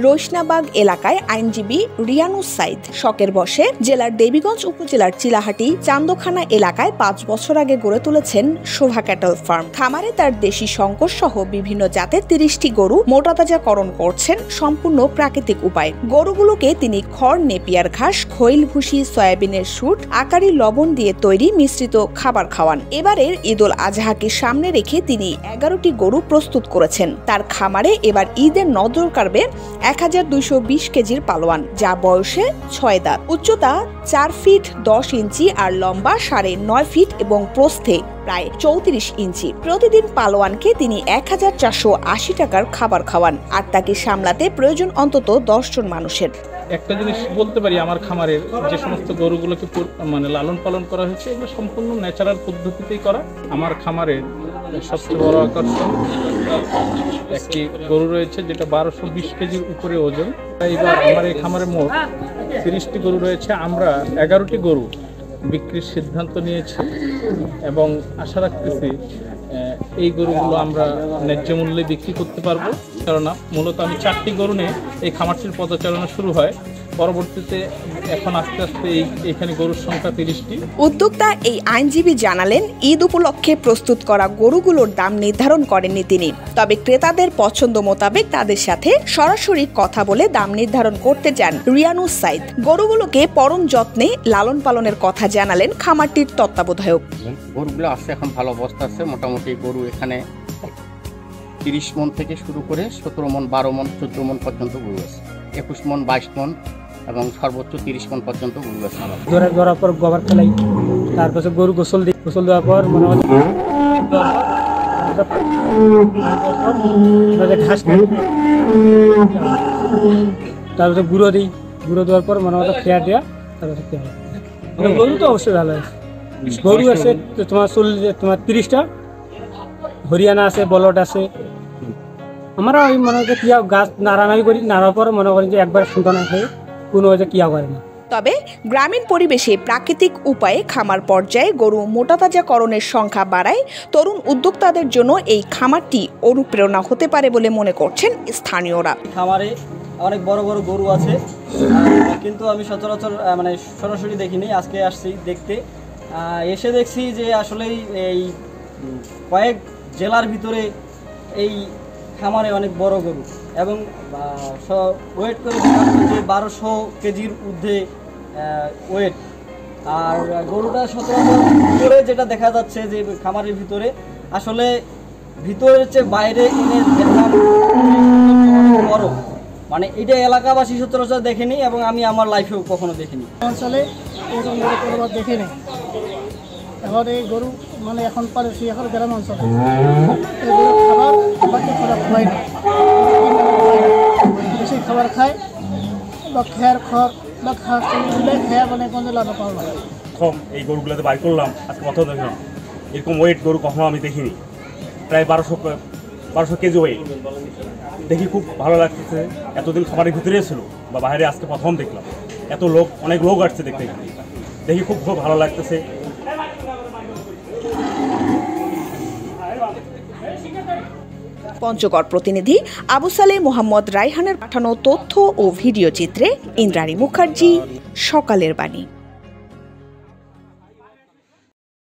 রৈষ্ণাবাগ এলাকায় আইনজীবী রিয়ানুস সাইদ শখের বসে জেলার দেবীগঞ্জ উপজেলার চিলাহাটি চান্দখানা এলাকায় ৫ বছর আগে গড়ে তুলেছেন শোভা ক্যাটল ফার্ম। খামারে তার দেশি শঙ্কর সহ বিভিন্ন জাতের ৩০টি গরু মোটাতাজাকরণ করছেন সম্পূর্ণ প্রাকৃতিক উপায়। গরুগুলোকে তিনি খড়, নেপিয়ার ঘাস, খৈল ভুসি, সয়াবিনের শুট, আকারি লবণ দিয়ে তৈরি মিশ্রিত খাবার খাওয়ান। এবারের ঈদুল আজহাকে সামনে রেখে তিনি ১১টি গরু প্রস্তুত করেছেন। তার খামারে এবার ঈদের নজর কাড়বে ১,২২০ কেজির পালোয়ান, যা বয়সে ৬ দাঁত, উচ্চতা ৪ ফিট ১০ ইঞ্চি আর লম্বা ৯.৫ ফিট এবং প্রস্থে প্রায় ৩৪ ইঞ্চি। প্রতিদিন পালোয়ানকে তিনি ১,৪৮০ টাকার খাবার খাওয়ান, আর তাকে সামলাতে প্রয়োজন অন্তত ১০ জন মানুষের। একটা জিনিস বলতে পারি, আমার খামারের যে সমস্ত গরুগুলোকে লালন পালন করা হয়েছে এগুলো সম্পূর্ণ ন্যাচারাল পদ্ধতিতেই করা। আমার খামারের সবচেয়ে বড় আকর্ষণ একটি গরু রয়েছে যেটা ১২২০ কেজির উপরে ওজন। এবার আমার এই খামারে মোট ৩০টি গরু রয়েছে। আমরা ১১টি গরু বিক্রির সিদ্ধান্ত নিয়েছি এবং আশা রাখতেছি এই গরুগুলো আমরা ন্যায্য মূল্যে বিক্রি করতে পারবো। কেননা মূলত আমি ৪টি গরু নিয়ে এই খামারটির পদচারণা শুরু হয়। পরবর্তীতে এখন আস্তে আস্তে এখানে গরুর সংখ্যা ৩০টি। উদ্যোক্তা এই আইনজীবী জানালেন, ঈদ উপলক্ষে প্রস্তুত করা গরুগুলোর দাম নির্ধারণ করেননি তিনি, তবে ক্রেতাদের পছন্দ মোতাবেক তাদের সাথে সরাসরি কথা বলে দাম নির্ধারণ করতে চান রিয়ানুস সাইদ। গরুগুলোকে পরম যত্নে লালন পালনের কথা জানালেন খামারটির তত্ত্বাবধায়ক। গরুগুলো আছে এখন ভালো অবস্থা আছে। মোটামুটি গরু এখানে ৩০ মন থেকে শুরু করে ১৭ মন, ১২ মন, ১৪ মন পর্যন্ত গরু আছে। ২১ মন, ২২ মন এবং সর্বোচ্চ ৩০ মন পর্যন্ত গরু আছে। ধরার পর গোবর ফেলাই, তারপর গরু গোসল দিই, গোসল দেওয়ার পর মনে হয় ঘাস, তারপরে গুঁড়ো দিই, গুঁড়ো দেওয়ার পর মনে হয় খেয়ার দেওয়া, তারপরে গরু তো অবশ্যই ভালো আছে। গরু আছে তোমার 30টা, হরিয়ানা আছে, বলট আছে। আমরা ওই মনে হচ্ছে কিয়া গাছ নাড়ানাড়ি করি, নাড়ার পর মনে করি যে একবার সন্তান খেয়ে কোনো হয়তো কিয়া করে না। তবে গ্রামীণ পরিবেশে প্রাকৃতিক উপায়ে খামার পর্যায়ে গরু মোটাতাজাকরণের সংখ্যা বাড়ায় তরুণ উদ্যোক্তাদের জন্য এই খামারটি অনুপ্রেরণা হতে পারে বলে মনে করছেন স্থানীয়রা। খামারে অনেক বড় বড় গরু আছে, কিন্তু আমি সচরাচর সরাসরি দেখিনি। আজকে আসছি দেখতে, এসে দেখছি যে আসলেই এই কয়েক জেলার ভিতরে এই খামারে অনেক বড় গরু এবং ওয়েট করে যে ১২০০ কেজির ঊর্ধ্বে ওয়েট। আর গরুটা সচরাচর ভিতরে যেটা দেখা যাচ্ছে যে খামারের ভিতরে আসলে ভিতরের চেয়ে বাইরে এনে দেখলাম বড়, এটা এলাকাবাসী সচরাচর দেখেনি এবং আমি আমার লাইফেও কখনো দেখিনি। অঞ্চলে এরকম গরু দেখেনি। এখন এই গরু এখন পারেছি এখন গ্রাম অঞ্চলে খাবার বাকি খাবার খাওয়াই না, বেশি খাবার খায় বা খেয়ার খড় বা ঘাস দিলে খেয়ার কোনো লাভ পাওয়া না। প্রথম এই গরুগুলোতে বাই করলাম, আজকে প্রথম দেখলাম এরকম ওয়েট গরু কখনো আমি দেখিনি। প্রায় ১২০০ কেজি ওয়েট, দেখি খুব ভালো লাগতেছে। এতদিন খাবারের ভিতরে ছিল বা বাইরে আজকে প্রথম দেখলাম। এত লোক, অনেক লোক আসছে দেখতে, দেখি খুব ভালো লাগতেছে। পঞ্চগড় প্রতিনিধি আবু সালেহ মোহাম্মদ রায়হানের পাঠানো তথ্য ও ভিডিও চিত্রে ইন্দ্রাণী মুখার্জি, সকালের বাণী।